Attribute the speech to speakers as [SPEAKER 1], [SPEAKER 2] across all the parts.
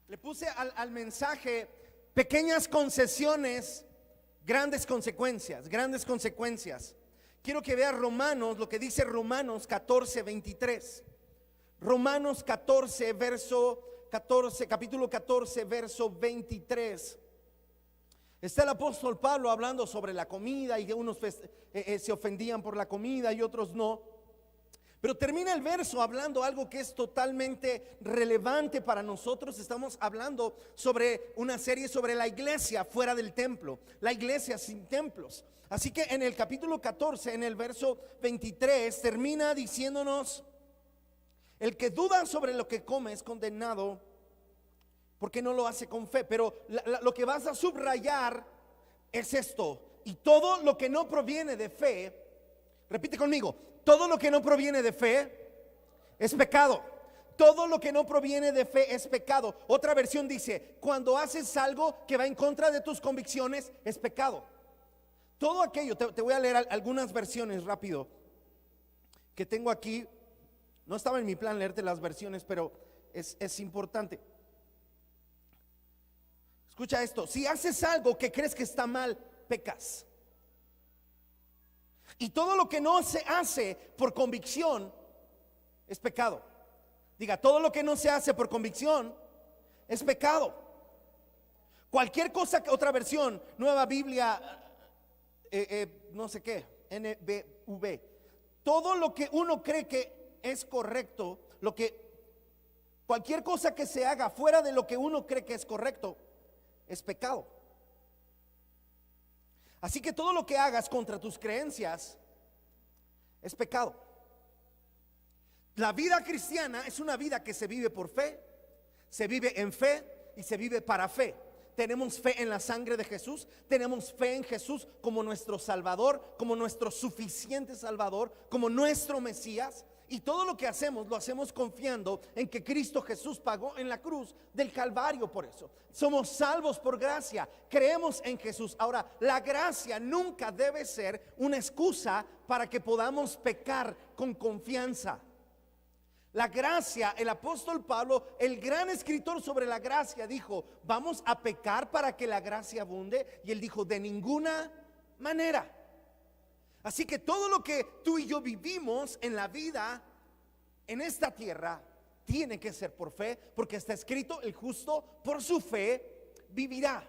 [SPEAKER 1] Le puse al mensaje pequeñas concesiones, grandes consecuencias, grandes consecuencias. Quiero que veas Romanos, lo que dice Romanos 14, 23. Romanos 14, verso 14, capítulo 14, verso 23. Está el apóstol Pablo hablando sobre la comida y que unos se ofendían por la comida y otros no. Pero termina el verso hablando algo que es totalmente relevante para nosotros. Estamos hablando sobre una serie sobre la iglesia fuera del templo, la iglesia sin templos. Así que en el capítulo 14, en el verso 23, termina diciéndonos: el que duda sobre lo que come es condenado porque no lo hace con fe. Pero lo que vas a subrayar es esto: y todo lo que no proviene de fe, repite conmigo, todo lo que no proviene de fe es pecado. Todo lo que no proviene de fe es pecado. Otra versión dice: cuando haces algo que va en contra de tus convicciones, es pecado. Todo aquello, te voy a leer algunas versiones rápido que tengo aquí. No estaba en mi plan leerte las versiones, pero es importante. Escucha esto: si haces algo que crees que está mal, pecas. Y todo lo que no se hace por convicción es pecado. Diga: todo lo que no se hace por convicción es pecado. Cualquier cosa que, otra versión, Nueva Biblia, no sé qué, NBV. Todo lo que uno cree que es correcto, cualquier cosa que se haga fuera de lo que uno cree que es correcto, es pecado. Así que todo lo que hagas contra tus creencias es pecado. La vida cristiana es una vida que se vive por fe, se vive en fe y se vive para fe. Tenemos fe en la sangre de Jesús, tenemos fe en Jesús como nuestro Salvador, como nuestro suficiente Salvador, como nuestro Mesías. Y todo lo que hacemos, lo hacemos confiando en que Cristo Jesús pagó en la cruz del Calvario por eso. Somos salvos por gracia, creemos en Jesús. Ahora, la gracia nunca debe ser una excusa para que podamos pecar con confianza. La gracia, el apóstol Pablo, el gran escritor sobre la gracia, dijo: vamos a pecar para que la gracia abunde. Y él dijo: de ninguna manera. Así que todo lo que tú y yo vivimos en la vida, en esta tierra, tiene que ser por fe, porque está escrito: el justo por su fe vivirá.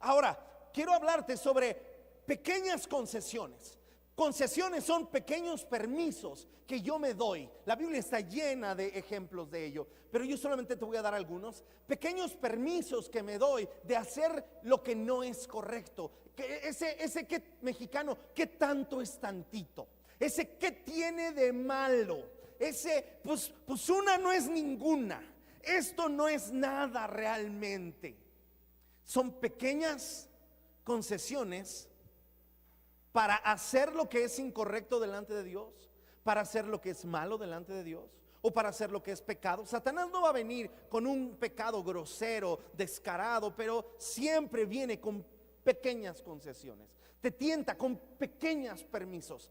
[SPEAKER 1] Ahora, quiero hablarte sobre pequeñas concesiones. Concesiones son pequeños permisos que yo me doy. La Biblia está llena de ejemplos de ello, pero yo solamente te voy a dar algunos. Pequeños permisos que me doy de hacer lo que no es correcto. Ese que mexicano, ¿qué tanto es tantito? Ese ¿qué tiene de malo? Ese pues una no es ninguna. Esto no es nada realmente. Son pequeñas concesiones para hacer lo que es incorrecto delante de Dios, para hacer lo que es malo delante de Dios, o para hacer lo que es pecado. Satanás no va a venir con un pecado grosero, descarado, pero siempre viene con pequeñas concesiones. Te tienta con pequeños permisos,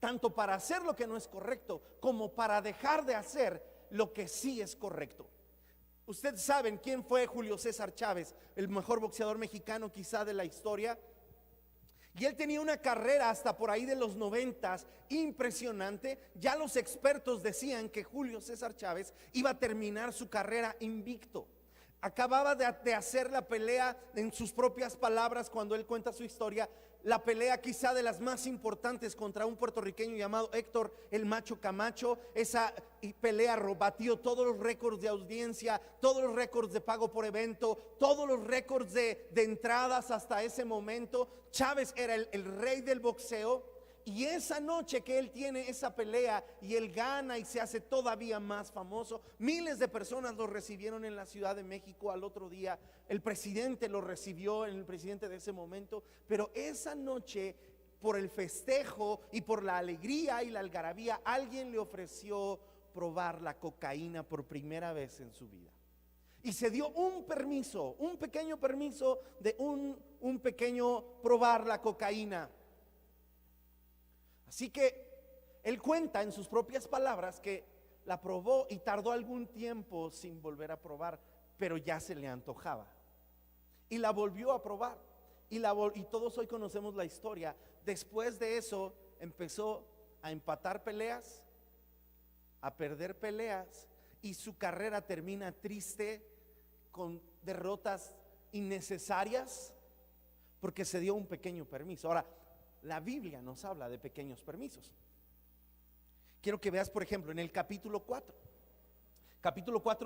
[SPEAKER 1] tanto para hacer lo que no es correcto, como para dejar de hacer lo que sí es correcto. Ustedes saben quién fue Julio César Chávez, el mejor boxeador mexicano quizá de la historia. Y él tenía una carrera hasta por ahí de los 90 impresionante. Ya los expertos decían que Julio César Chávez iba a terminar su carrera invicto. Acababa de hacer la pelea, en sus propias palabras, cuando él cuenta su historia, la pelea quizá de las más importantes contra un puertorriqueño llamado Héctor el Macho Camacho. Esa pelea batió todos los récords de audiencia, todos los récords de pago por evento, todos los récords de entradas hasta ese momento. Chávez era el rey del boxeo. Y esa noche que él tiene esa pelea y él gana y se hace todavía más famoso, miles de personas lo recibieron en la Ciudad de México. Al otro día el presidente lo recibió, el presidente de ese momento. Pero esa noche, por el festejo y por la alegría y la algarabía, alguien le ofreció probar la cocaína por primera vez en su vida. Y se dio un permiso, un pequeño permiso de un pequeño probar la cocaína. Así que él cuenta en sus propias palabras que la probó y tardó algún tiempo sin volver a probar. pero ya se le antojaba. Y la volvió a probar. Y todos hoy conocemos la historia. Después de eso empezó a empatar peleas, a perder peleas, y su carrera termina triste, con derrotas innecesarias, porque se dio un pequeño permiso. Ahora, la Biblia nos habla de pequeños permisos. Quiero que veas, por ejemplo, en el capítulo 4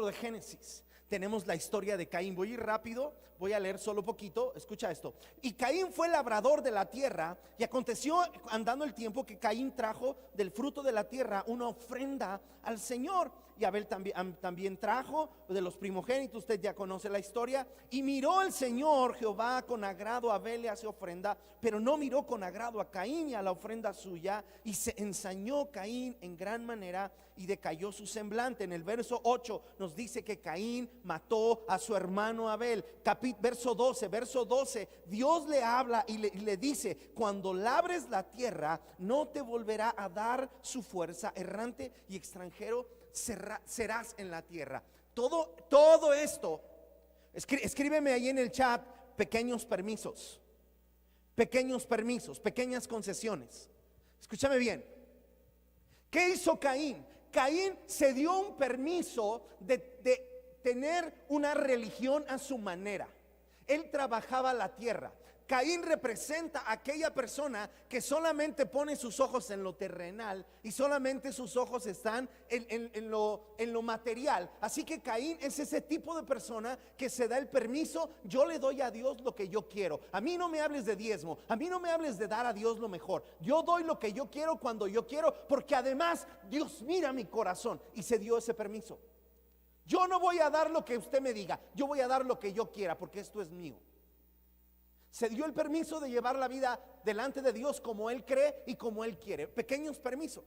[SPEAKER 1] de Génesis, tenemos la historia de Caín. Voy a ir rápido, voy a leer solo poquito. Escucha esto. Y Caín fue labrador de la tierra, y aconteció andando el tiempo que Caín trajo del fruto de la tierra una ofrenda al Señor, y Abel también trajo de los primogénitos. Usted ya conoce la historia. Y miró el Señor Jehová con agrado a Abel y a su ofrenda, pero no miró con agrado a Caín y a la ofrenda suya, y se ensañó Caín en gran manera, y decayó su semblante. En el verso 8 nos dice que Caín mató a su hermano Abel. Verso 12, Dios le habla y le dice: cuando labres la tierra, no te volverá a dar su fuerza, errante y extranjero serás en la tierra. Todo esto, escríbeme ahí en el chat: pequeños permisos, pequeñas concesiones. Escúchame bien. ¿Qué hizo Caín? Caín se dio un permiso de tener una religión a su manera. Él trabajaba la tierra. Caín representa a aquella persona que solamente pone sus ojos en lo terrenal y solamente sus ojos están en lo material. Así que Caín es ese tipo de persona que se da el permiso: yo le doy a Dios lo que yo quiero. A mí no me hables de diezmo, a mí no me hables de dar a Dios lo mejor. Yo doy lo que yo quiero cuando yo quiero, porque además Dios mira mi corazón. Y se dio ese permiso. Yo no voy a dar lo que usted me diga, yo voy a dar lo que yo quiera, porque esto es mío. Se dio el permiso de llevar la vida delante de Dios como Él cree y como Él quiere. Pequeños permisos.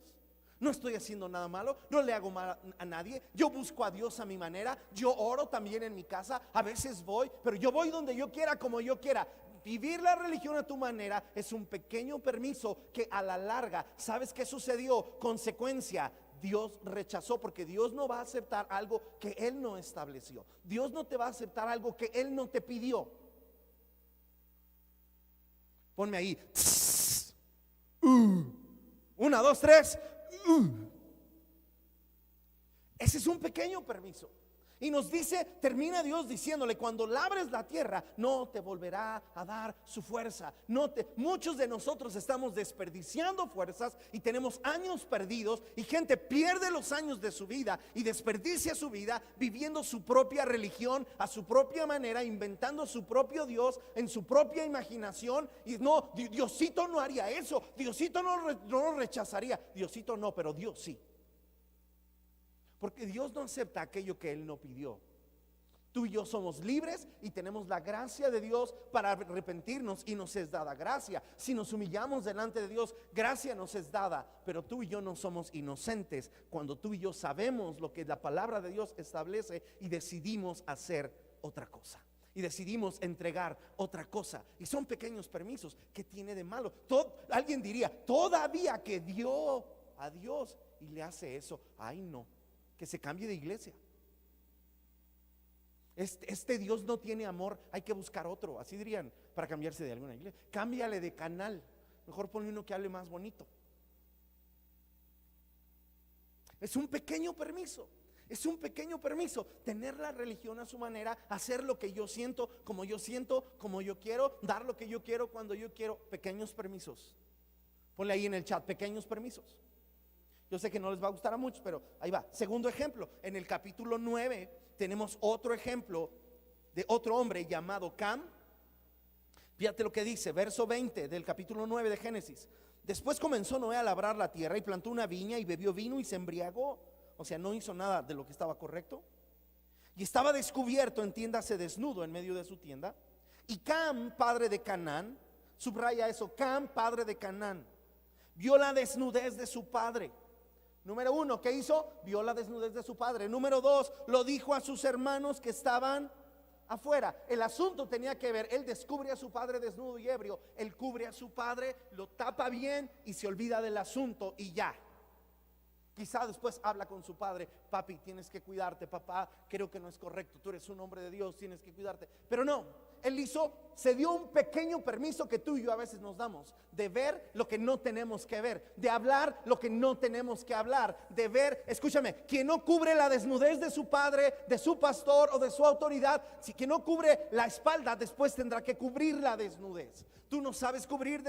[SPEAKER 1] No estoy haciendo nada malo, no le hago mal a nadie. Yo busco a Dios a mi manera. Yo oro también en mi casa. A veces voy, pero yo voy donde yo quiera, como yo quiera. Vivir la religión a tu manera es un pequeño permiso que a la larga, ¿sabes qué sucedió? Consecuencia: Dios rechazó, porque Dios no va a aceptar algo que Él no estableció. Dios no te va a aceptar algo que Él no te pidió. Ponme ahí. 1, 2, 3. Ese es un pequeño permiso. Y nos dice, termina Dios diciéndole: cuando labres la tierra, no te volverá a dar su fuerza. Muchos de nosotros estamos desperdiciando fuerzas y tenemos años perdidos, y gente pierde los años de su vida y desperdicia su vida viviendo su propia religión a su propia manera, inventando su propio Dios en su propia imaginación. Y no, Diosito no haría eso, Diosito no lo rechazaría. Diosito no, pero Dios sí. Porque Dios no acepta aquello que Él no pidió. Tú y yo somos libres y tenemos la gracia de Dios para arrepentirnos, y nos es dada gracia. Si nos humillamos delante de Dios, gracia nos es dada. Pero tú y yo no somos inocentes cuando tú y yo sabemos lo que la palabra de Dios establece y decidimos hacer otra cosa. Y decidimos entregar otra cosa. Y son pequeños permisos. ¿Qué tiene de malo? Alguien diría: todavía que dio a Dios y le hace eso. Ay, no, que se cambie de iglesia. Este Dios no tiene amor, hay que buscar otro. Así dirían para cambiarse de alguna iglesia. Cámbiale de canal, mejor ponle uno que hable más bonito. Es un pequeño permiso. Es un pequeño permiso tener la religión a su manera, hacer lo que yo siento, como yo quiero, dar lo que yo quiero cuando yo quiero. Pequeños permisos. Ponle ahí en el chat: pequeños permisos. Yo sé que no les va a gustar a muchos, pero ahí va. Segundo ejemplo, en el capítulo 9 tenemos otro ejemplo de otro hombre llamado Cam. Fíjate lo que dice, verso 20 del capítulo 9 de Génesis. Después comenzó Noé a labrar la tierra y plantó una viña y bebió vino y se embriagó. O sea, no hizo nada de lo que estaba correcto. Y estaba descubierto, entiéndase, desnudo en medio de su tienda. Y Cam, padre de Canaán, subraya eso, Cam, padre de Canaán, vio la desnudez de su padre. Número 1, ¿qué hizo? Vio la desnudez de su padre. Número 2, lo dijo a sus hermanos que estaban afuera. El asunto tenía que ver, él descubre a su padre desnudo y ebrio, él cubre a su padre, lo tapa bien y se olvida del asunto y ya. Quizá después habla con su padre: papi, tienes que cuidarte, papá, creo que no es correcto, tú eres un hombre de Dios, tienes que cuidarte. Pero no, él se dio un pequeño permiso que tú y yo a veces nos damos, de ver lo que no tenemos que ver, de hablar lo que no tenemos que hablar, de ver, escúchame, quien no cubre la desnudez de su padre, de su pastor o de su autoridad, si quien no cubre la espalda, después tendrá que cubrir la desnudez. Tú no sabes cubrir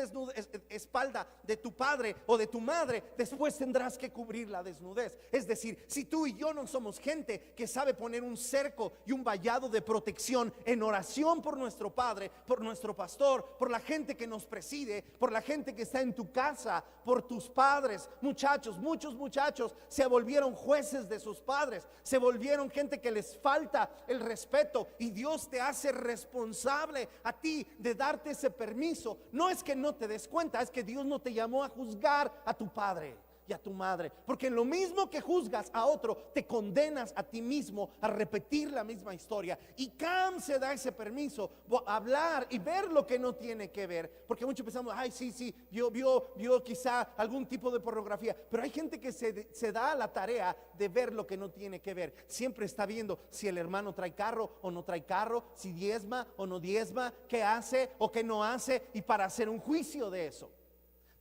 [SPEAKER 1] espalda de tu padre o de tu madre, después tendrás que cubrir la desnudez. Es decir, si tú y yo no somos gente que sabe poner un cerco y un vallado de protección en oración por nuestro padre, por nuestro pastor, por la gente que nos preside, por la gente que está en tu casa, por tus padres, muchachos, muchos muchachos se volvieron jueces de sus padres, se volvieron gente que les falta el respeto, y Dios te hace responsable a ti de darte ese permiso. No es que no te des cuenta, es que Dios no te llamó a juzgar a tu padre y a tu madre, porque en lo mismo que juzgas a otro, te condenas a ti mismo a repetir la misma historia. Y Cam se da ese permiso, hablar y ver lo que no tiene que ver, porque muchos pensamos: ay, sí, vio quizá algún tipo de pornografía, pero hay gente que se da a la tarea de ver lo que no tiene que ver. Siempre está viendo si el hermano trae carro o no trae carro, si diezma o no diezma, qué hace o qué no hace, y para hacer un juicio de eso.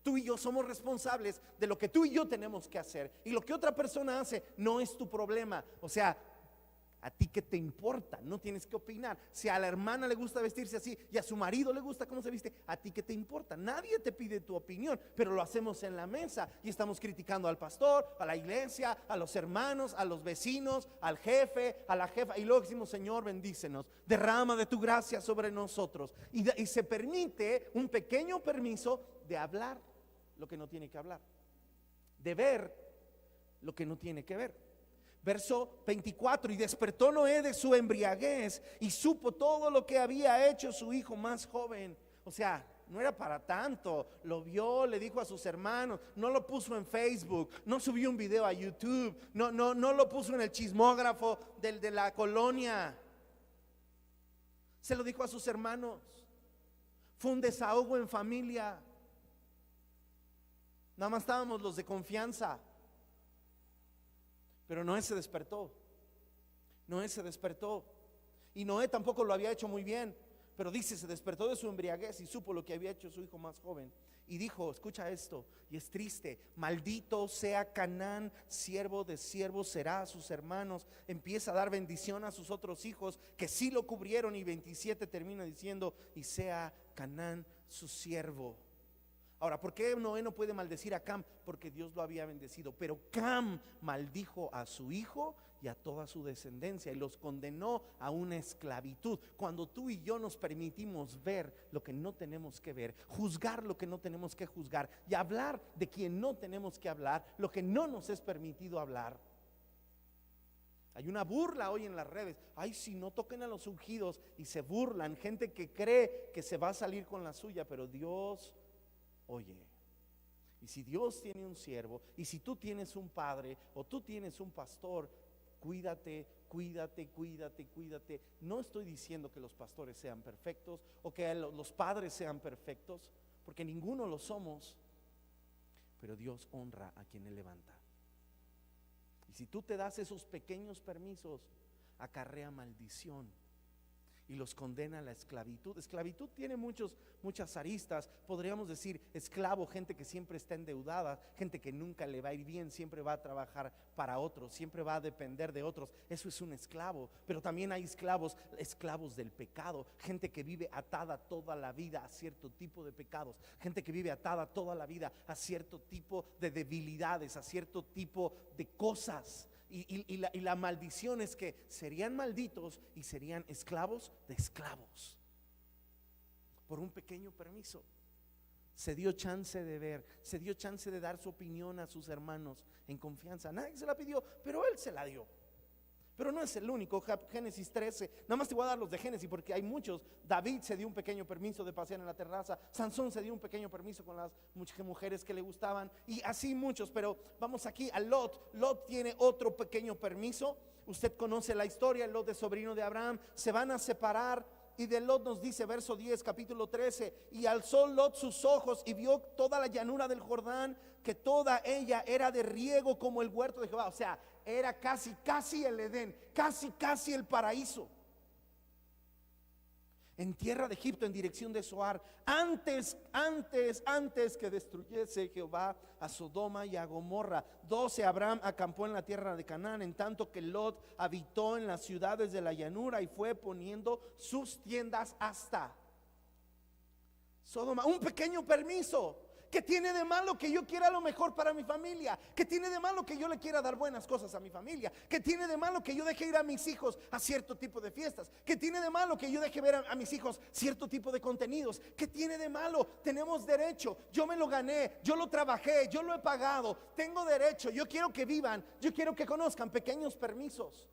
[SPEAKER 1] Tú y yo somos responsables de lo que tú y yo tenemos que hacer, y lo que otra persona hace no es tu problema. O sea, ¿a ti qué te importa? No tienes que opinar. Si a la hermana le gusta vestirse así y a su marido le gusta cómo se viste, ¿a ti qué te importa? Nadie te pide tu opinión, pero lo hacemos en la mesa y estamos criticando al pastor, a la iglesia, a los hermanos, a los vecinos, al jefe, a la jefa, y luego decimos: Señor, bendícenos, derrama de tu gracia sobre nosotros. Y se permite un pequeño permiso de hablar lo que no tiene que hablar, de ver lo que no tiene que ver. Verso 24: y despertó Noé de su embriaguez y supo todo lo que había hecho su hijo más joven. O sea, no era para tanto. Lo vio, le dijo a sus hermanos, no lo puso en Facebook, no subió un video a YouTube, no lo puso en el chismógrafo de la colonia. Se lo dijo a sus hermanos. Fue un desahogo en familia. Nada más estábamos los de confianza. Pero Noé se despertó. Noé se despertó. Y Noé tampoco lo había hecho muy bien, pero dice: se despertó de su embriaguez y supo lo que había hecho su hijo más joven. Y dijo, escucha esto, y es triste: maldito sea Canaán, siervo de siervos será a sus hermanos. Empieza a dar bendición a sus otros hijos, que sí lo cubrieron. Y 27 termina diciendo: y sea Canaán su siervo. Ahora, ¿por qué Noé no puede maldecir a Cam? Porque Dios lo había bendecido. Pero Cam maldijo a su hijo y a toda su descendencia, y los condenó a una esclavitud. Cuando tú y yo nos permitimos ver lo que no tenemos que ver, juzgar lo que no tenemos que juzgar, y hablar de quien no tenemos que hablar, lo que no nos es permitido hablar. Hay una burla hoy en las redes: ay, si no toquen a los ungidos, y se burlan, gente que cree que se va a salir con la suya. Pero Dios oye. Y si Dios tiene un siervo, y si tú tienes un padre o tú tienes un pastor, cuídate, cuídate, cuídate, cuídate. No estoy diciendo que los pastores sean perfectos o que los padres sean perfectos, porque ninguno lo somos, pero Dios honra a quien Él levanta. Y si tú te das esos pequeños permisos, acarrea maldición y los condena a la esclavitud. Esclavitud tiene muchas aristas. Podríamos decir esclavo, gente que siempre está endeudada, gente que nunca le va a ir bien, siempre va a trabajar para otros, siempre va a depender de otros. Eso es un esclavo. Pero también hay esclavos del pecado, gente que vive atada toda la vida a cierto tipo de pecados, gente que vive atada toda la vida a cierto tipo de debilidades, a cierto tipo de cosas. Y la maldición es que serían malditos y serían esclavos de esclavos. Por un pequeño permiso se dio chance de ver, se dio chance de dar su opinión a sus hermanos en confianza. Nadie se la pidió, pero él se la dio. Pero no es el único. Génesis 13, nada más te voy a dar los de Génesis porque hay muchos. David se dio un pequeño permiso de pasear en la terraza. Sansón se dio un pequeño permiso con las mujeres que le gustaban, y así muchos. Pero vamos aquí a Lot. Lot tiene otro pequeño permiso. Usted conoce la historia. Lot es sobrino de Abraham. Se van a separar Y de Lot nos dice, verso 10, capítulo 13: y alzó Lot sus ojos y vio toda la llanura del Jordán, que toda ella era de riego como el huerto de Jehová. O sea, era casi el Edén, casi el paraíso. En tierra de Egipto, en dirección de Zoar, antes que destruyese Jehová a Sodoma y a Gomorra. 12, Abraham acampó en la tierra de Canaán, en tanto que Lot habitó en las ciudades de la llanura y fue poniendo sus tiendas hasta Sodoma. Un pequeño permiso. ¿Qué tiene de malo que yo quiera lo mejor para mi familia? ¿Qué tiene de malo que yo le quiera dar buenas cosas a mi familia? ¿Qué tiene de malo que yo deje ir a mis hijos a cierto tipo de fiestas? ¿Qué tiene de malo que yo deje ver a mis hijos cierto tipo de contenidos? ¿Qué tiene de malo? Tenemos derecho. Yo me lo gané, yo lo trabajé, yo lo he pagado. Tengo derecho. Yo quiero que vivan, yo quiero que conozcan pequeños permisos.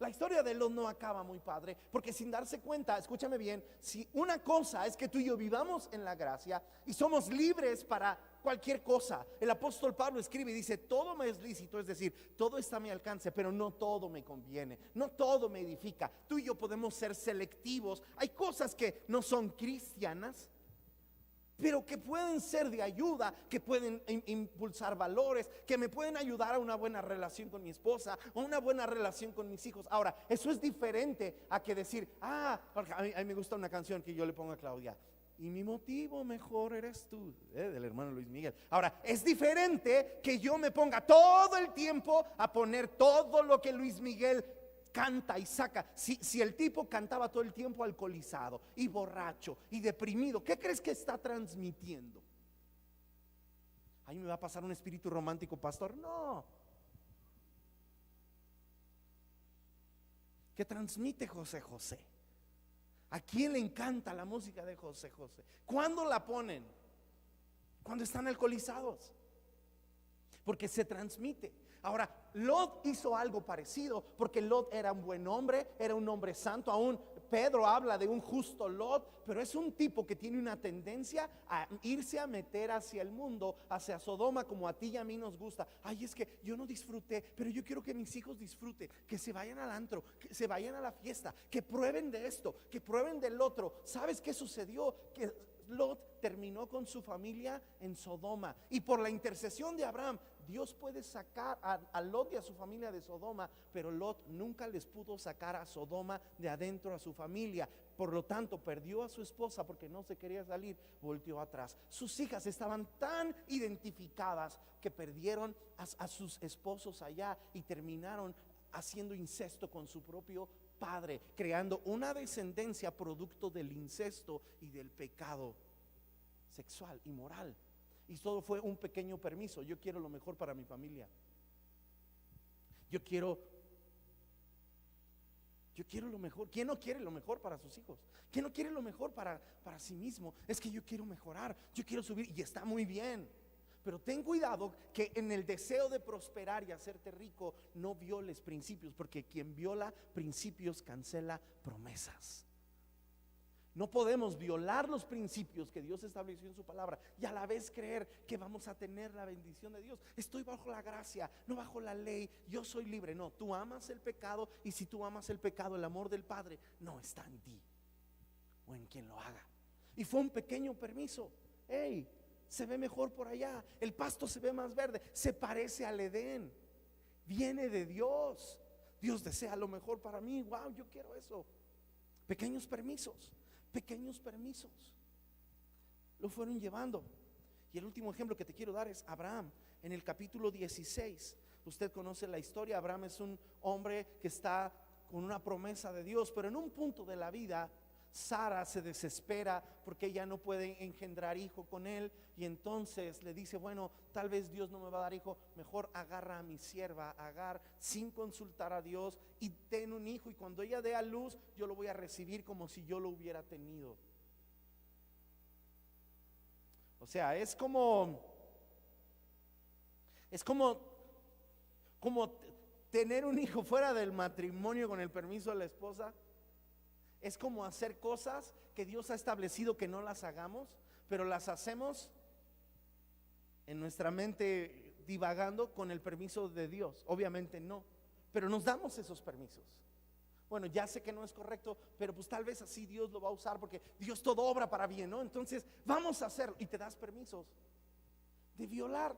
[SPEAKER 1] La historia de Lot no acaba muy padre, porque sin darse cuenta, escúchame bien, si una cosa es que tú y yo vivamos en la gracia y somos libres para cualquier cosa. El apóstol Pablo escribe y dice: todo me es lícito, es decir, todo está a mi alcance, pero no todo me conviene, no todo me edifica. Tú y yo podemos ser selectivos. Hay cosas que no son cristianas, pero que pueden ser de ayuda, que pueden impulsar valores, que me pueden ayudar a una buena relación con mi esposa, a una buena relación con mis hijos. Ahora, eso es diferente a que decir, porque a mí me gusta una canción que yo le pongo a Claudia: y mi motivo mejor eres tú, del hermano Luis Miguel. Ahora, es diferente que yo me ponga todo el tiempo a poner todo lo que Luis Miguel canta y saca. Si el tipo cantaba todo el tiempo alcoholizado y borracho y deprimido, ¿qué crees que está transmitiendo? Ahí me va a pasar un espíritu romántico, pastor. No. ¿Qué transmite José José? ¿A quién le encanta la música de José José? ¿Cuándo la ponen? Cuando están alcoholizados, porque se transmite. Ahora, Lot hizo algo parecido, porque Lot era un buen hombre, era un hombre santo. Aún Pedro habla de un justo Lot, pero es un tipo que tiene una tendencia a irse a meter hacia el mundo, hacia Sodoma, como a ti y a mí nos gusta. Ay, es que yo no disfruté, pero yo quiero que mis hijos disfruten, que se vayan al antro, que se vayan a la fiesta, que prueben de esto, que prueben del otro. ¿Sabes qué sucedió? Que Lot terminó con su familia en Sodoma, y por la intercesión de Abraham, Dios puede sacar a Lot y a su familia de Sodoma, pero Lot nunca les pudo sacar a Sodoma de adentro a su familia. Por lo tanto, perdió a su esposa porque no se quería salir, volteó atrás. Sus hijas estaban tan identificadas que perdieron a sus esposos allá y terminaron haciendo incesto con su propio padre, creando una descendencia producto del incesto y del pecado sexual y moral. Y todo fue un pequeño permiso. Yo quiero lo mejor para mi familia. Yo quiero lo mejor. ¿Quién no quiere lo mejor para sus hijos? ¿Quién no quiere lo mejor para sí mismo? Es que yo quiero mejorar, yo quiero subir, y está muy bien. Pero ten cuidado que en el deseo de prosperar y hacerte rico no violes principios, porque quien viola principios cancela promesas. No podemos violar los principios que Dios estableció en su palabra y a la vez creer que vamos a tener la bendición de Dios. Estoy bajo la gracia, no bajo la ley, yo soy libre. No, tú amas el pecado, y si tú amas el pecado, el amor del Padre no está en ti o en quien lo haga. Y fue un pequeño permiso. Hey, se ve mejor por allá, el pasto se ve más verde, se parece al Edén, viene de Dios. Dios desea lo mejor para mí. Wow, yo quiero eso. Pequeños permisos lo fueron llevando. Y el último ejemplo que te quiero dar es Abraham. En el capítulo 16, usted conoce la historia. Abraham es un hombre que está con una promesa de Dios, pero en un punto de la vida Sara se desespera porque ella no puede engendrar hijo con él, y entonces le dice: bueno, tal vez Dios no me va a dar hijo, mejor agarra a mi sierva Agar sin consultar a Dios y ten un hijo, y cuando ella dé a luz yo lo voy a recibir como si yo lo hubiera tenido. O sea, es como tener un hijo fuera del matrimonio con el permiso de la esposa. Es como hacer cosas que Dios ha establecido que no las hagamos, pero las hacemos en nuestra mente divagando con el permiso de Dios. Obviamente no, pero nos damos esos permisos. Bueno, ya sé que no es correcto, pero pues tal vez así Dios lo va a usar, porque Dios todo obra para bien, ¿no? Entonces vamos a hacerlo, y te das permisos de violar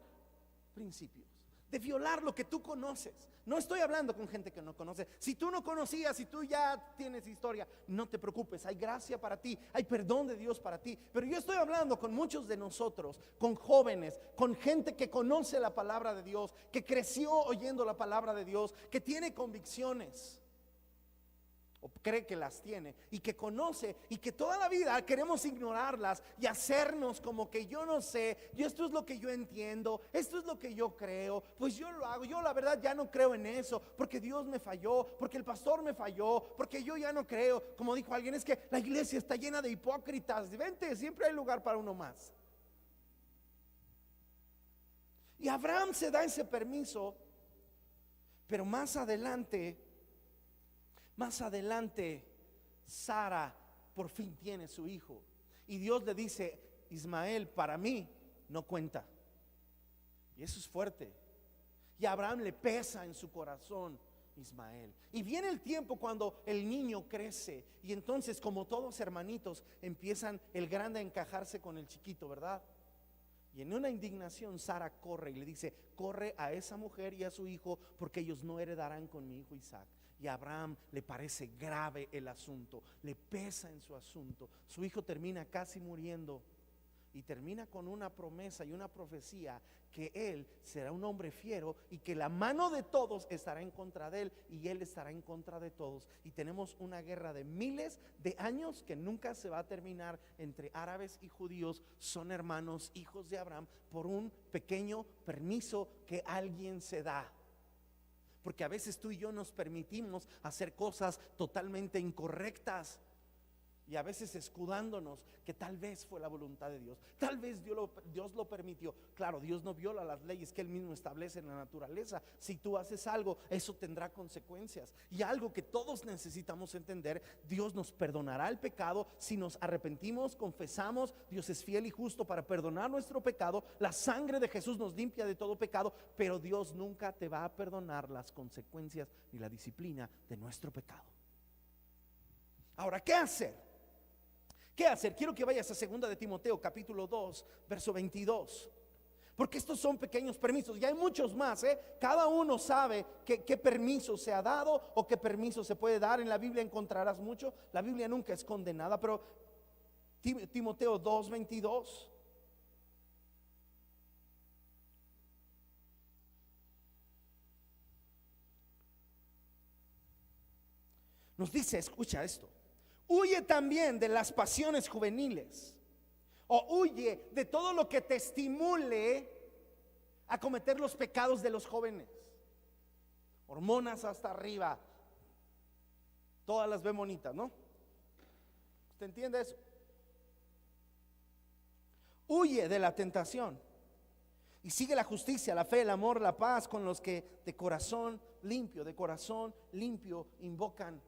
[SPEAKER 1] principios, de violar lo que tú conoces. No estoy hablando con gente que no conoce. Si tú no conocías, si tú ya tienes historia, no te preocupes, hay gracia para ti, hay perdón de Dios para ti. Pero yo estoy hablando con muchos de nosotros, con jóvenes, con gente que conoce la palabra de Dios, que creció oyendo la palabra de Dios, que tiene convicciones o cree que las tiene, y que conoce, y que toda la vida queremos ignorarlas y hacernos como que yo no sé, yo esto es lo que yo entiendo, esto es lo que yo creo, pues yo lo hago. Yo la verdad ya no creo en eso, porque Dios me falló, porque el pastor me falló, porque yo ya no creo. Como dijo alguien, es que la iglesia está llena de hipócritas. Vente, siempre hay lugar para uno más. Y Abraham se da ese permiso, pero más adelante, Sara por fin tiene su hijo, y Dios le dice: Ismael para mí no cuenta. Y eso es fuerte. Y a Abraham le pesa en su corazón Ismael. Y viene el tiempo cuando el niño crece, y entonces, como todos hermanitos, empiezan el grande a encajarse con el chiquito, ¿verdad? Y en una indignación Sara corre y le dice: corre a esa mujer y a su hijo, porque ellos no heredarán con mi hijo Isaac. Y a Abraham le parece grave el asunto, le pesa en su asunto. Su hijo termina casi muriendo, y termina con una promesa y una profecía que él será un hombre fiero, y que la mano de todos estará en contra de él, y él estará en contra de todos. Y tenemos una guerra de miles de años que nunca se va a terminar entre árabes y judíos. Son hermanos, hijos de Abraham, por un pequeño permiso que alguien se da. Porque a veces tú y yo nos permitimos hacer cosas totalmente incorrectas, y a veces escudándonos que tal vez fue la voluntad de Dios, tal vez Dios lo permitió. Claro, Dios no viola las leyes que Él mismo establece en la naturaleza. Si tú haces algo, eso tendrá consecuencias. Y algo que todos necesitamos entender: Dios nos perdonará el pecado si nos arrepentimos, confesamos. Dios es fiel y justo para perdonar nuestro pecado. La sangre de Jesús nos limpia de todo pecado, pero Dios nunca te va a perdonar las consecuencias ni la disciplina de nuestro pecado. Ahora, ¿qué hacer? ¿Qué hacer? Quiero que vayas a 2 de Timoteo capítulo 2 verso 22, porque estos son pequeños permisos. Y hay muchos más, cada uno sabe qué permiso se ha dado o qué permiso se puede dar. En la Biblia encontrarás mucho. La Biblia nunca esconde nada, pero Timoteo 2, 22 nos dice, escucha esto: huye también de las pasiones juveniles, o huye de todo lo que te estimule a cometer los pecados de los jóvenes. Hormonas hasta arriba, todas las ve bonitas, ¿no? ¿Usted entiende eso? Huye de la tentación y sigue la justicia, la fe, el amor, la paz con los que de corazón limpio invocan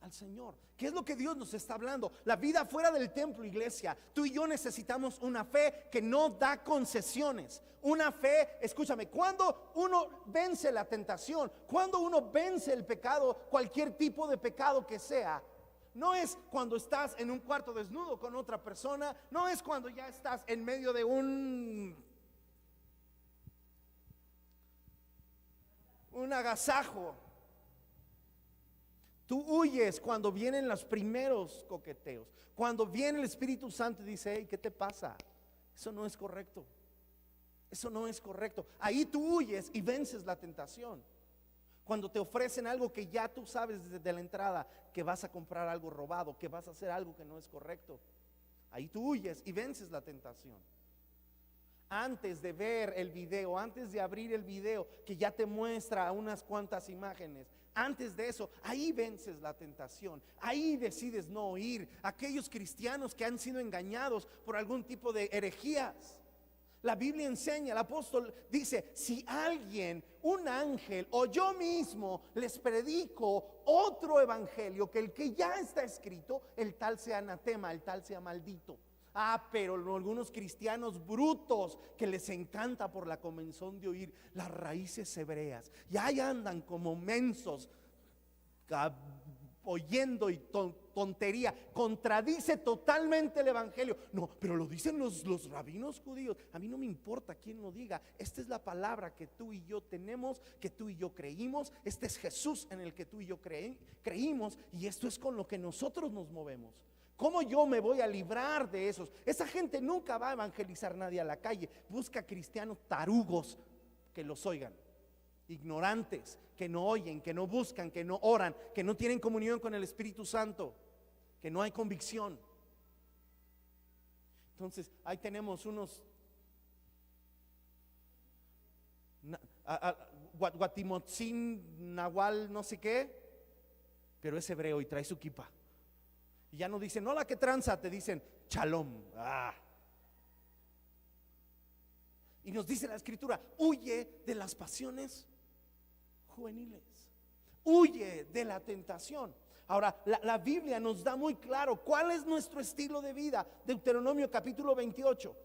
[SPEAKER 1] al Señor. ¿Qué es lo que Dios nos está hablando? La vida fuera del templo, iglesia. Tú y yo necesitamos una fe que no da concesiones. Una fe, escúchame, cuando uno vence la tentación, cuando uno vence el pecado, cualquier tipo de pecado que sea, no es cuando estás en un cuarto desnudo con otra persona, no es cuando ya estás en medio de un agasajo. Tú huyes cuando vienen los primeros coqueteos, cuando viene el Espíritu Santo y dice: hey, ¿qué te pasa? Eso no es correcto. Eso no es correcto. Ahí tú huyes y vences la tentación. Cuando te ofrecen algo que ya tú sabes desde la entrada que vas a comprar algo robado, que vas a hacer algo que no es correcto, ahí tú huyes y vences la tentación. Antes de ver el video, antes de abrir el video que ya te muestra unas cuantas imágenes, antes de eso, ahí vences la tentación. Ahí decides no oír. Aquellos cristianos que han sido engañados por algún tipo de herejías, la Biblia enseña, el apóstol dice: si alguien, un ángel o yo mismo les predico otro evangelio que el que ya está escrito, el tal sea anatema, el tal sea maldito. Pero algunos cristianos brutos que les encanta por la comezón de oír las raíces hebreas, y ahí andan como mensos oyendo y tontería, contradice totalmente el evangelio. No, pero lo dicen los rabinos judíos. A mí no me importa quién lo diga. Esta es la palabra que tú y yo tenemos, que tú y yo creímos. Este es Jesús en el que tú y yo creímos, y esto es con lo que nosotros nos movemos. ¿Cómo yo me voy a librar de esos? Esa gente nunca va a evangelizar a nadie a la calle. Busca cristianos tarugos que los oigan, ignorantes, que no oyen, que no buscan, que no oran, que no tienen comunión con el Espíritu Santo, que no hay convicción. Entonces ahí tenemos unos Guatimotzin, Nahual, no sé qué, pero es hebreo y trae su kipa. Y ya no dicen, hola, ¿qué tranza? Te dicen, shalom. Y nos dice la Escritura, huye de las pasiones juveniles, huye de la tentación. Ahora, la Biblia nos da muy claro cuál es nuestro estilo de vida. Deuteronomio capítulo 28.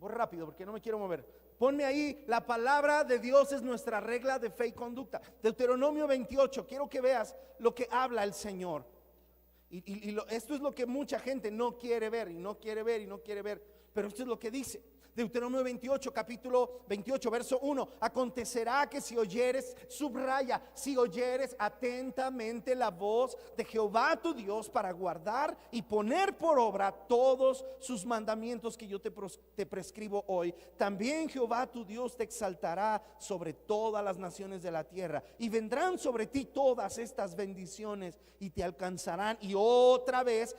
[SPEAKER 1] Voy rápido porque no me quiero mover. Ponme ahí, la palabra de Dios es nuestra regla de fe y conducta. Deuteronomio 28, quiero que veas lo que habla el Señor. Esto es lo que mucha gente no quiere ver y no quiere ver y no quiere ver, pero esto es lo que dice Deuteronomio 28, capítulo 28, verso 1. Acontecerá que si oyeres, subraya, si oyeres atentamente la voz de Jehová tu Dios para guardar y poner por obra todos sus mandamientos que yo te prescribo hoy, también Jehová tu Dios te exaltará sobre todas las naciones de la tierra, y vendrán sobre ti todas estas bendiciones y te alcanzarán. Y otra vez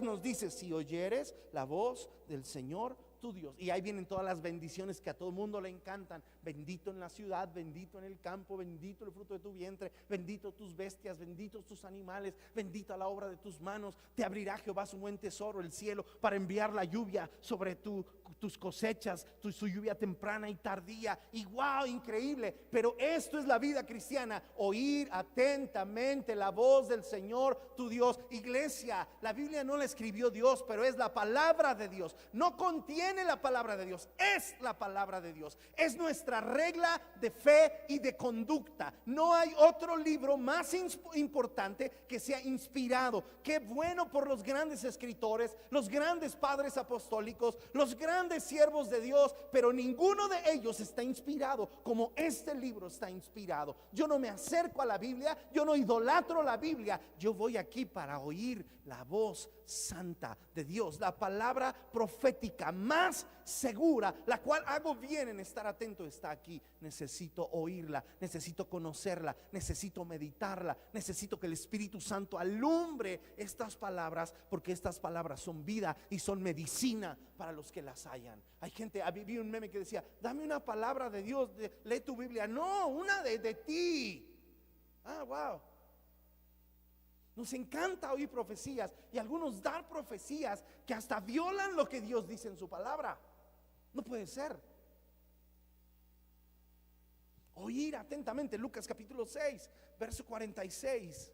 [SPEAKER 1] nos dice, si oyeres la voz del Señor tu Dios. Y ahí vienen todas las bendiciones que a todo el mundo le encantan. Bendito en la ciudad, bendito en el campo, bendito el fruto de tu vientre, bendito tus bestias, benditos tus animales, bendita la obra de tus manos. Te abrirá Jehová su buen tesoro, el cielo, para enviar la lluvia sobre tus cosechas, su lluvia temprana y tardía. Y wow, increíble. Pero esto es la vida cristiana: oír atentamente la voz del Señor tu Dios. Iglesia, la Biblia no la escribió Dios, pero es la palabra de Dios. No contiene la palabra de Dios, es la palabra de Dios. Es nuestra regla de fe y de conducta. No hay otro libro más importante que sea inspirado. Qué bueno por los grandes escritores, los grandes padres apostólicos, los grandes siervos de Dios, pero ninguno de ellos está inspirado como este libro está inspirado. Yo no me acerco a la Biblia, yo no idolatro la Biblia, yo voy aquí para oír la voz santa de Dios, la palabra profética más segura, la cual hago bien en estar atento, está aquí. Necesito oírla, necesito conocerla, necesito meditarla, necesito que el Espíritu Santo alumbre estas palabras, porque estas palabras son vida y son medicina para los que las hallan. Hay gente, vi un meme que decía, dame una palabra de Dios, lee tu Biblia. No, una de ti. Wow. Nos encanta oír profecías, y algunos dar profecías que hasta violan lo que Dios dice en su palabra. No puede ser. Oír atentamente. Lucas capítulo 6, verso 46.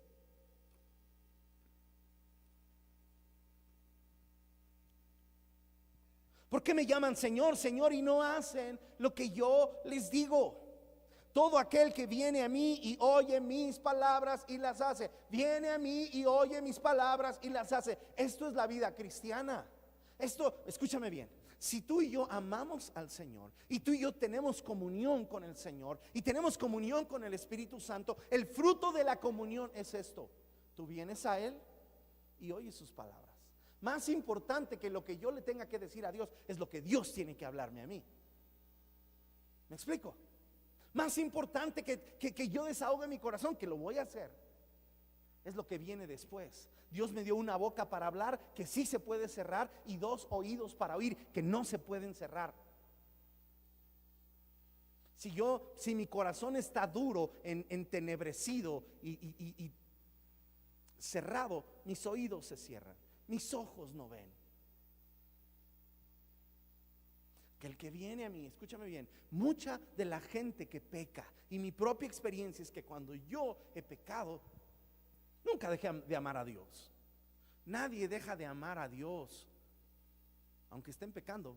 [SPEAKER 1] ¿Por qué me llaman Señor, Señor, y no hacen lo que yo les digo? Todo aquel que viene a mí y oye mis palabras y las hace. Viene a mí y oye mis palabras y las hace. Esto es la vida cristiana. Esto, escúchame bien. Si tú y yo amamos al Señor, y tú y yo tenemos comunión con el Señor, y tenemos comunión con el Espíritu Santo, el fruto de la comunión es esto: tú vienes a Él y oyes sus palabras. Más importante que lo que yo le tenga que decir a Dios es lo que Dios tiene que hablarme a mí. ¿Me explico? Más importante que yo desahogue mi corazón, que lo voy a hacer, es lo que viene después. Dios me dio una boca para hablar que sí se puede cerrar, y dos oídos para oír que no se pueden cerrar. Si mi corazón está duro, entenebrecido y cerrado, mis oídos se cierran, mis ojos no ven. Que el que viene a mí, escúchame bien, mucha de la gente que peca, y mi propia experiencia es que cuando yo he pecado, nunca dejé de amar a Dios. Nadie deja de amar a Dios aunque estén pecando,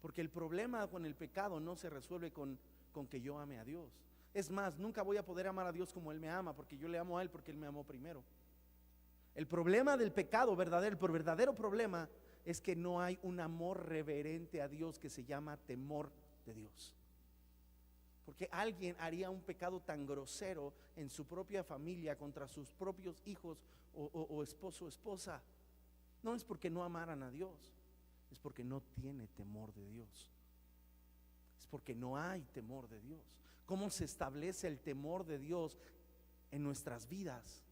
[SPEAKER 1] porque el problema con el pecado no se resuelve con que yo ame a Dios. Es más, nunca voy a poder amar a Dios como Él me ama, porque yo le amo a Él porque Él me amó primero. El problema del pecado verdadero, el verdadero problema es que no hay un amor reverente a Dios que se llama temor de Dios. Porque alguien haría un pecado tan grosero en su propia familia contra sus propios hijos o esposo o esposa. No es porque no amaran a Dios, es porque no tiene temor de Dios. Es porque no hay temor de Dios. ¿Cómo se establece el temor de Dios en nuestras vidas?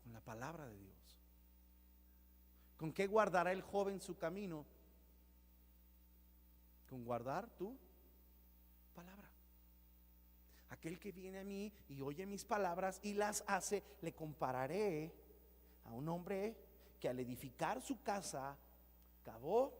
[SPEAKER 1] Con la palabra de Dios. ¿Con qué guardará el joven su camino? Con guardar tu palabra. Aquel que viene a mí y oye mis palabras y las hace, le compararé a un hombre que al edificar su casa cavó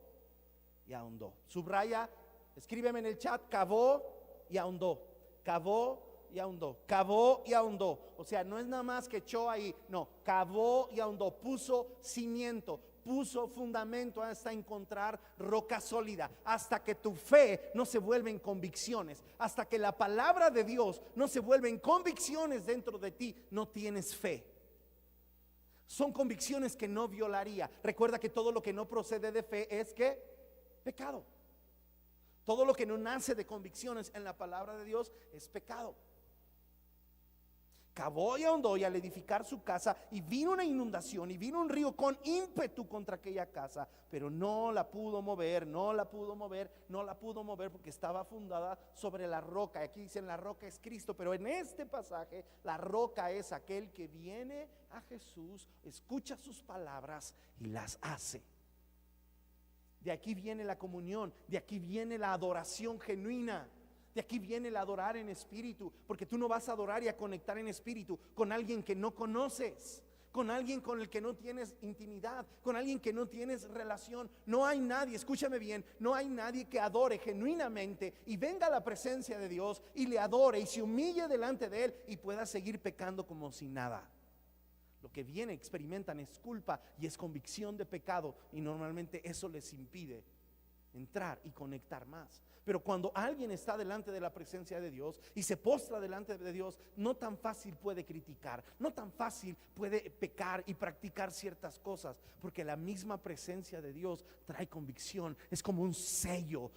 [SPEAKER 1] y ahondó. Subraya, escríbeme en el chat: cavó y ahondó, cavó y ahondó, cavó y ahondó. O sea, no es nada más que echó ahí, no, cavó y ahondó, puso cimiento, puso fundamento hasta encontrar roca sólida, hasta que tu fe no se vuelve en convicciones, hasta que la palabra de Dios no se vuelve en convicciones dentro de ti, no tienes fe. Son convicciones que no violaría. Recuerda que todo lo que no procede de fe es que pecado. Todo lo que no nace de convicciones en la palabra de Dios es pecado. Cavó y ahondó, y al edificar su casa, y vino una inundación y vino un río con ímpetu contra aquella casa, pero no la pudo mover, no la pudo mover, no la pudo mover, porque estaba fundada sobre la roca. Aquí dicen la roca es Cristo, pero en este pasaje la roca es aquel que viene a Jesús, escucha sus palabras y las hace. De aquí viene la comunión, de aquí viene la adoración genuina. De aquí viene el adorar en espíritu, porque tú no vas a adorar y a conectar en espíritu con alguien que no conoces, con alguien con el que no tienes intimidad, con alguien que no tienes relación. No hay nadie, escúchame bien, no hay nadie que adore genuinamente y venga a la presencia de Dios y le adore y se humille delante de Él y pueda seguir pecando como si nada. Lo que viene, experimentan es culpa y es convicción de pecado, y normalmente eso les impide entrar y conectar más. Pero cuando alguien está delante de la presencia de Dios y se postra delante de Dios, no tan fácil puede criticar, no tan fácil puede pecar y practicar ciertas cosas, porque la misma presencia de Dios trae convicción. Es como un sello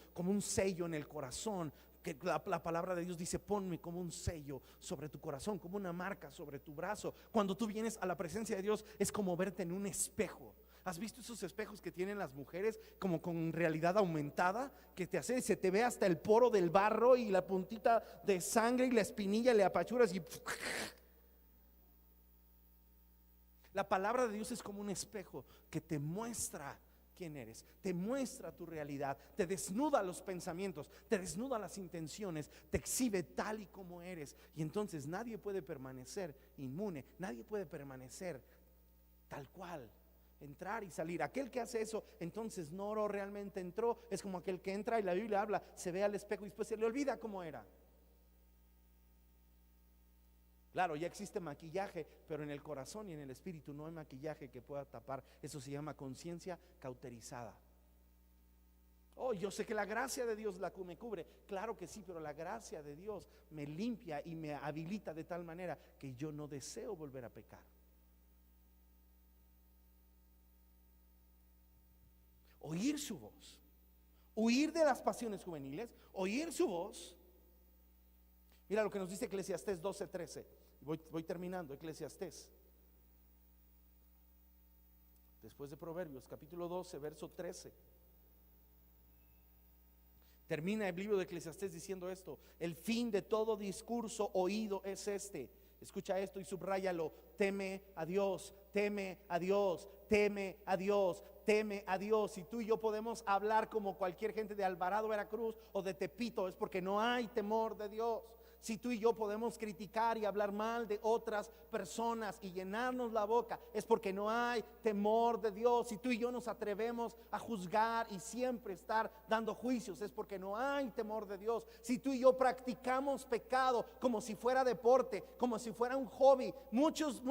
[SPEAKER 1] en el corazón, que la palabra de Dios dice: ponme como un sello sobre tu corazón, como una marca sobre tu brazo. Cuando tú vienes a la presencia de Dios, es como verte en un espejo. ¿Has visto esos espejos que tienen las mujeres como con realidad aumentada? Que te hace, se te ve hasta el poro del barro y la puntita de sangre y la espinilla, le apachuras y la palabra de Dios es como un espejo que te muestra quién eres, te muestra tu realidad, te desnuda los pensamientos, te desnuda las intenciones, te exhibe tal y como eres. Y entonces nadie puede permanecer inmune, nadie puede permanecer tal cual. Entrar y salir. Aquel que hace eso, entonces no realmente entró. Es como aquel que entra y la Biblia habla, se ve al espejo y después se le olvida cómo era. Claro, ya existe maquillaje, pero en el corazón y en el espíritu no hay maquillaje que pueda tapar. Eso se llama conciencia cauterizada. Oh, yo sé que la gracia de Dios me cubre. Claro que sí, pero la gracia de Dios me limpia y me habilita de tal manera que yo no deseo volver a pecar. Oír su voz, huir de las pasiones juveniles, oír su voz. Mira lo que nos dice Eclesiastés 12:13. Voy terminando. Eclesiastés, después de Proverbios, capítulo 12, verso 13. Termina el libro de Eclesiastés diciendo esto: el fin de todo discurso oído es este. Escucha esto y subráyalo: teme a Dios, teme a Dios, teme a Dios, teme a Dios. Y tú y yo podemos hablar como cualquier gente de Alvarado, Veracruz o de Tepito, es porque no hay temor de Dios. Si tú y yo podemos criticar y hablar mal de otras personas y llenarnos la boca, es porque no hay temor de Dios. Si tú y yo nos atrevemos a juzgar y siempre estar dando juicios, es porque no hay temor de Dios. Si tú y yo practicamos pecado como si fuera deporte, como si fuera un hobby, muchos,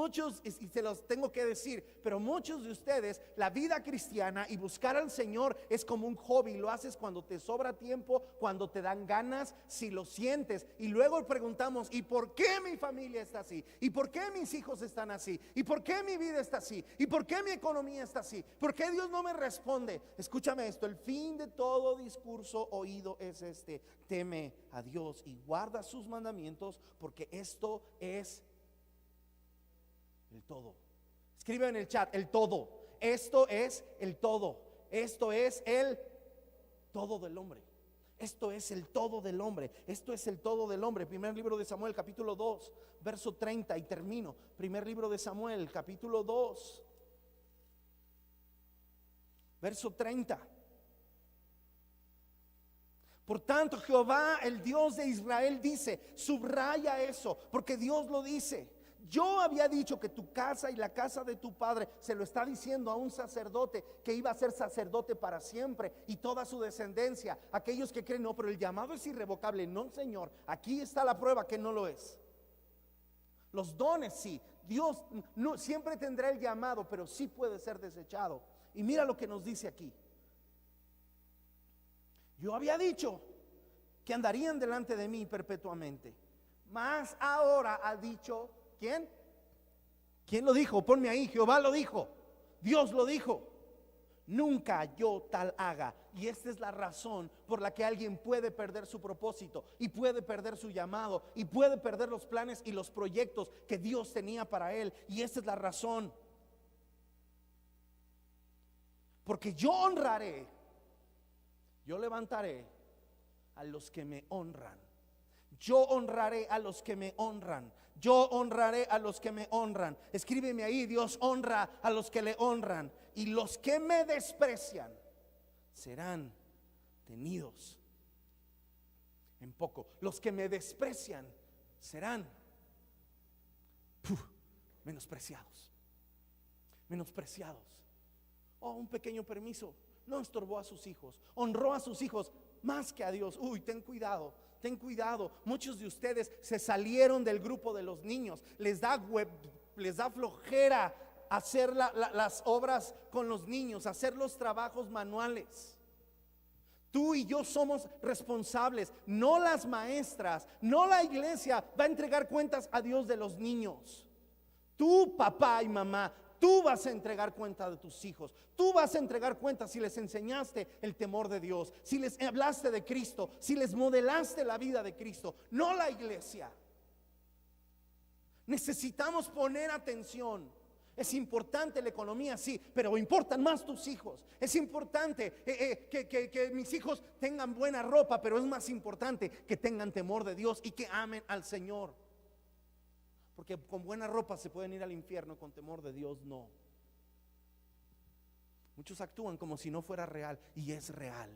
[SPEAKER 1] y se los tengo que decir, pero muchos de ustedes, la vida cristiana y buscar al Señor es como un hobby. Lo haces cuando te sobra tiempo, cuando te dan ganas, si lo sientes. Y luego preguntamos: ¿y por qué mi familia está así? ¿Y por qué mis hijos están así? ¿Y por qué mi vida está así? ¿Y por qué mi economía está así? ¿Por qué Dios no me responde? Escúchame esto: el fin de todo discurso oído es este: teme a Dios y guarda sus mandamientos, porque esto es el todo. Escribe en el chat: el todo. Esto es el todo. Esto es el todo del hombre. Esto es el todo del hombre. Esto es el todo del hombre. Primer libro de Samuel, capítulo 2, verso 30, y termino. Primer libro de Samuel, capítulo 2, verso 30. Por tanto, Jehová, el Dios de Israel, dice: subraya eso, porque Dios lo dice. Yo había dicho que tu casa y la casa de tu padre, se lo está diciendo a un sacerdote que iba a ser sacerdote para siempre, y toda su descendencia. Aquellos que creen: no, pero el llamado es irrevocable. No, Señor, aquí está la prueba que no lo es. Los dones sí, Dios no siempre tendrá el llamado, pero sí puede ser desechado. Y mira lo que nos dice aquí: yo había dicho que andarían delante de mí perpetuamente, mas ahora ha dicho, ¿quién? ¿Quién lo dijo? Ponme ahí. Jehová lo dijo, Dios lo dijo: nunca yo tal haga. Y esta es la razón por la que alguien puede perder su propósito, y puede perder su llamado, y puede perder los planes y los proyectos que Dios tenía para él. Y esta es la razón: porque yo honraré, yo levantaré a los que me honran. Yo honraré a los que me honran. Yo honraré a los que me honran. Escríbeme ahí: Dios honra a los que le honran, y los que me desprecian serán tenidos en poco. Los que me desprecian serán menospreciados. Menospreciados. Oh, un pequeño permiso. No estorbó a sus hijos, honró a sus hijos más que a Dios. Uy, ten cuidado, ten cuidado. Muchos de ustedes se salieron del grupo de los niños. Les da flojera hacer las obras con los niños, hacer los trabajos manuales. Tú y yo somos responsables, no las maestras, no la iglesia va a entregar cuentas a Dios de los niños. Tú, papá y mamá, tú vas a entregar cuenta de tus hijos. Tú vas a entregar cuenta si les enseñaste el temor de Dios, si les hablaste de Cristo, si les modelaste la vida de Cristo, no la iglesia. Necesitamos poner atención. Es importante la economía, sí, pero importan más tus hijos. Es importante que mis hijos tengan buena ropa, pero es más importante que tengan temor de Dios y que amen al Señor. Porque con buena ropa se pueden ir al infierno, con temor de Dios no. Muchos actúan como si no fuera real, y es real.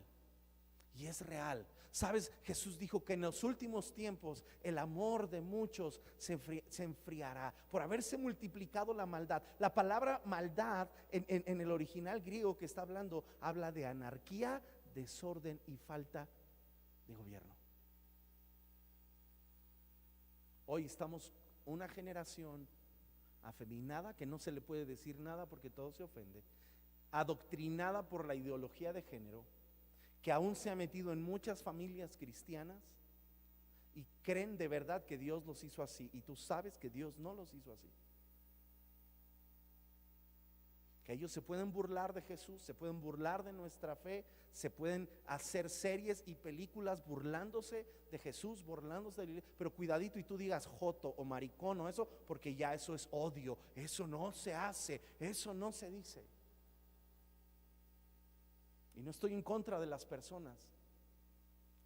[SPEAKER 1] Y es real. Sabes, Jesús dijo que en los últimos tiempos el amor de muchos se enfriará por haberse multiplicado la maldad. La palabra maldad en el original griego que está hablando, habla de anarquía, desorden y falta de gobierno. Hoy estamos una generación afeminada, que no se le puede decir nada porque todo se ofende, adoctrinada por la ideología de género, que aún se ha metido en muchas familias cristianas y creen de verdad que Dios los hizo así, y tú sabes que Dios no los hizo así. Que ellos se pueden burlar de Jesús, se pueden burlar de nuestra fe, se pueden hacer series y películas burlándose de Jesús, burlándose de la iglesia, pero cuidadito y tú digas joto o maricón o eso, porque ya eso es odio. Eso no se hace, eso no se dice. Y no estoy en contra de las personas,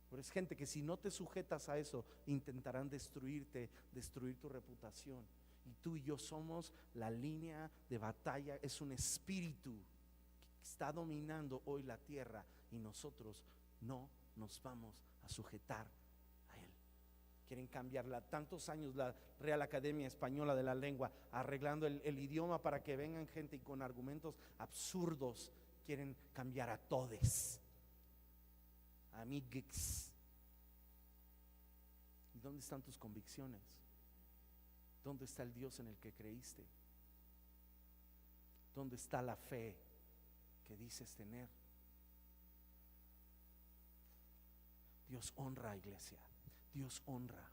[SPEAKER 1] pero es gente que si no te sujetas a eso, intentarán destruirte, destruir tu reputación. Y tú y yo somos la línea de batalla. Es un espíritu que está dominando hoy la tierra, y nosotros no nos vamos a sujetar a él. Quieren cambiarla. Tantos años la Real Academia Española de la Lengua arreglando el idioma para que vengan gente y con argumentos absurdos quieren cambiar a todes. Amigues. ¿Y dónde están tus convicciones? ¿Dónde está el Dios en el que creíste? ¿Dónde está la fe que dices tener? Dios honra, iglesia. Dios honra.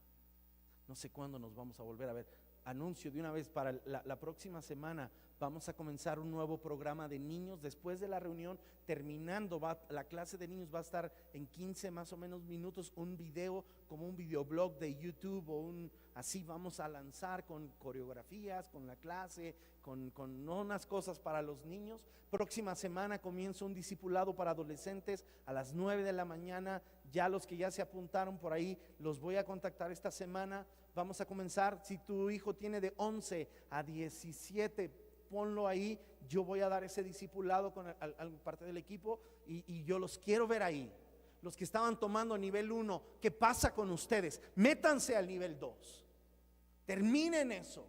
[SPEAKER 1] No sé cuándo nos vamos a volver a ver. Anuncio de una vez para la próxima semana. Vamos a comenzar un nuevo programa de niños. Después de la reunión, terminando, la clase de niños va a estar en 15 más o menos minutos. Un video, como un videoblog de YouTube así vamos a lanzar con coreografías, con la clase, con unas cosas para los niños. Próxima semana comienzo un discipulado para adolescentes a las 9 de la mañana. Ya los que ya se apuntaron por ahí, los voy a contactar esta semana. Vamos a comenzar. Si tu hijo tiene de 11 a 17, ponlo ahí. Yo voy a dar ese discipulado con parte del equipo y yo los quiero ver ahí. Los que estaban tomando nivel 1, ¿qué pasa con ustedes? Métanse al nivel 2. Terminen eso.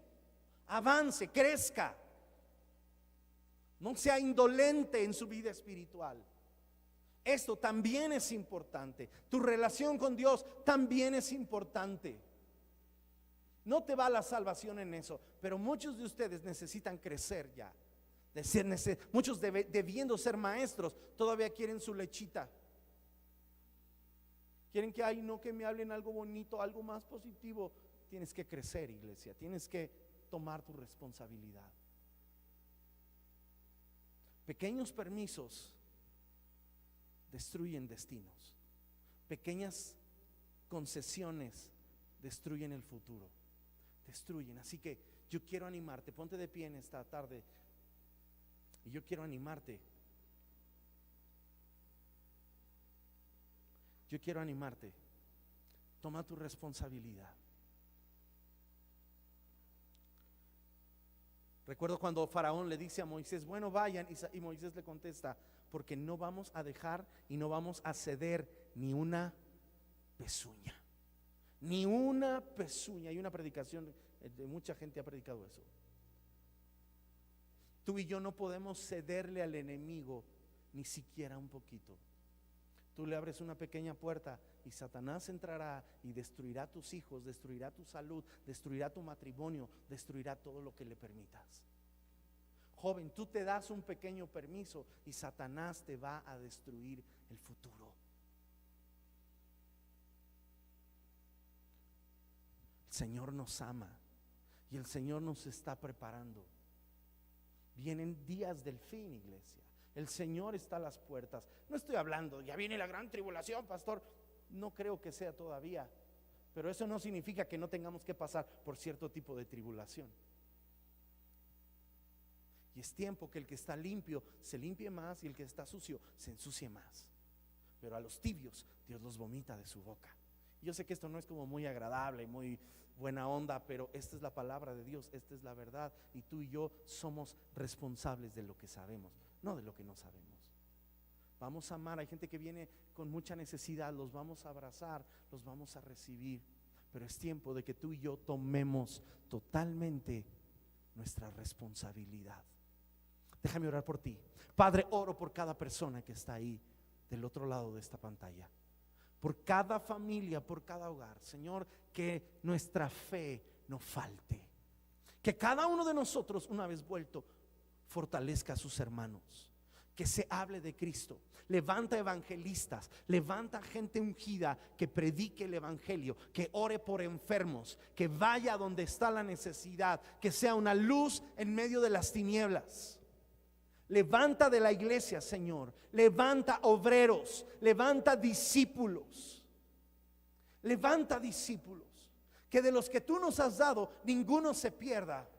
[SPEAKER 1] Avance, crezca. No sea indolente en su vida espiritual. Esto también es importante. Tu relación con Dios también es importante. No te va la salvación en eso, pero muchos de ustedes necesitan crecer ya. Muchos debiendo ser maestros todavía quieren su lechita. Quieren que me hablen algo bonito, algo más positivo. Tienes que crecer, iglesia. Tienes que tomar tu responsabilidad. Pequeños permisos destruyen destinos. Pequeñas concesiones destruyen el futuro. Destruyen. Así que yo quiero animarte. Ponte de pie en esta tarde. Y yo quiero animarte. Yo quiero animarte. Toma tu responsabilidad. Recuerdo cuando Faraón le dice a Moisés, bueno, vayan, y Moisés le contesta, porque no vamos a dejar y no vamos a ceder ni una pezuña. Ni una pezuña. Hay una predicación, mucha gente ha predicado eso. Tú y yo no podemos cederle al enemigo ni siquiera un poquito. Tú le abres una pequeña puerta y Satanás entrará y destruirá tus hijos, destruirá tu salud, destruirá tu matrimonio, destruirá todo lo que le permitas. Joven, tú te das un pequeño permiso y Satanás te va a destruir el futuro. El Señor nos ama y el Señor nos está preparando. Vienen días del fin, iglesia. El Señor está a las puertas. No estoy hablando, ya viene la gran tribulación, pastor. No creo que sea todavía, pero eso no significa que no tengamos que pasar por cierto tipo de tribulación. Y es tiempo que el que está limpio se limpie más y el que está sucio se ensucie más. Pero a los tibios Dios los vomita de su boca. Yo sé que esto no es como muy agradable y muy buena onda, pero esta es la palabra de Dios, esta es la verdad, y tú y yo somos responsables de lo que sabemos, no de lo que no sabemos. Vamos a amar, hay gente que viene con mucha necesidad, los vamos a abrazar, los vamos a recibir, pero es tiempo de que tú y yo tomemos totalmente nuestra responsabilidad. Déjame orar por ti. Padre, oro por cada persona que está ahí del otro lado de esta pantalla, por cada familia, por cada hogar. Señor, que nuestra fe no falte, que cada uno de nosotros, una vez vuelto, fortalezca a sus hermanos, que se hable de Cristo. Levanta evangelistas, levanta gente ungida que predique el evangelio, que ore por enfermos, que vaya donde está la necesidad, que sea una luz en medio de las tinieblas. Levanta de la iglesia, Señor, levanta obreros, levanta discípulos, que de los que tú nos has dado ninguno se pierda.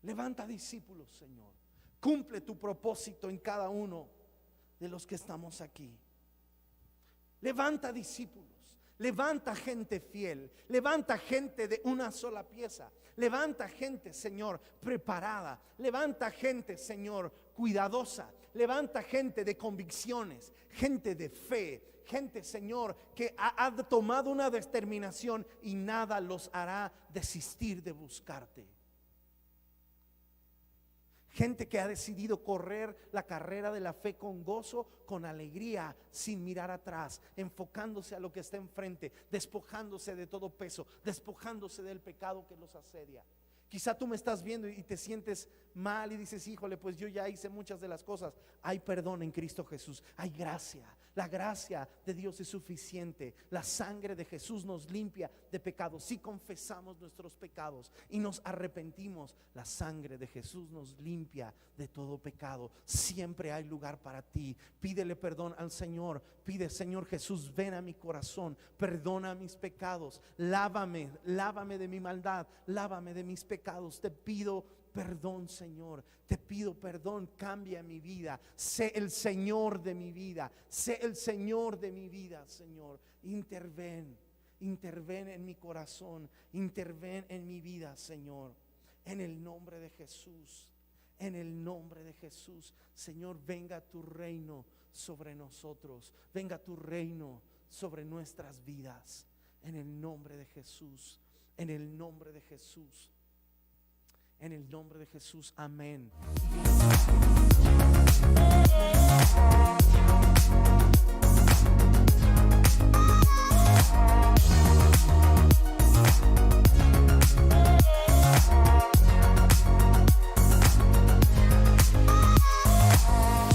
[SPEAKER 1] Levanta discípulos, Señor. Cumple tu propósito en cada uno de los que estamos aquí. Levanta discípulos, levanta gente fiel, levanta gente de una sola pieza, levanta gente, Señor, preparada, levanta gente, Señor, cuidadosa, levanta gente de convicciones, gente de fe, gente, Señor, que ha tomado una determinación y nada los hará desistir de buscarte. Gente que ha decidido correr la carrera de la fe con gozo, con alegría, sin mirar atrás, enfocándose a lo que está enfrente, despojándose de todo peso, despojándose del pecado que los asedia. Quizá tú me estás viendo y te sientes mal y dices, híjole, pues yo ya hice muchas de las cosas. Hay perdón en Cristo Jesús, hay gracia. La gracia de Dios es suficiente. La sangre de Jesús nos limpia de pecados. Si confesamos nuestros pecados y nos arrepentimos, la sangre de Jesús nos limpia de todo pecado. Siempre hay lugar para ti. Pídele perdón al Señor. Pide, Señor Jesús, ven a mi corazón, perdona mis pecados, lávame de mi maldad, lávame de mis pecados. Te pido perdón, Señor, te pido perdón, cambia mi vida, sé el Señor de mi vida, sé el Señor de mi vida, Señor. Interven en mi corazón, interven en mi vida, Señor, en el nombre de Jesús. En el nombre de Jesús, Señor, venga tu reino sobre nosotros, venga tu reino sobre nuestras vidas. En el nombre de Jesús, en el nombre de Jesús, en el nombre de Jesús, amén.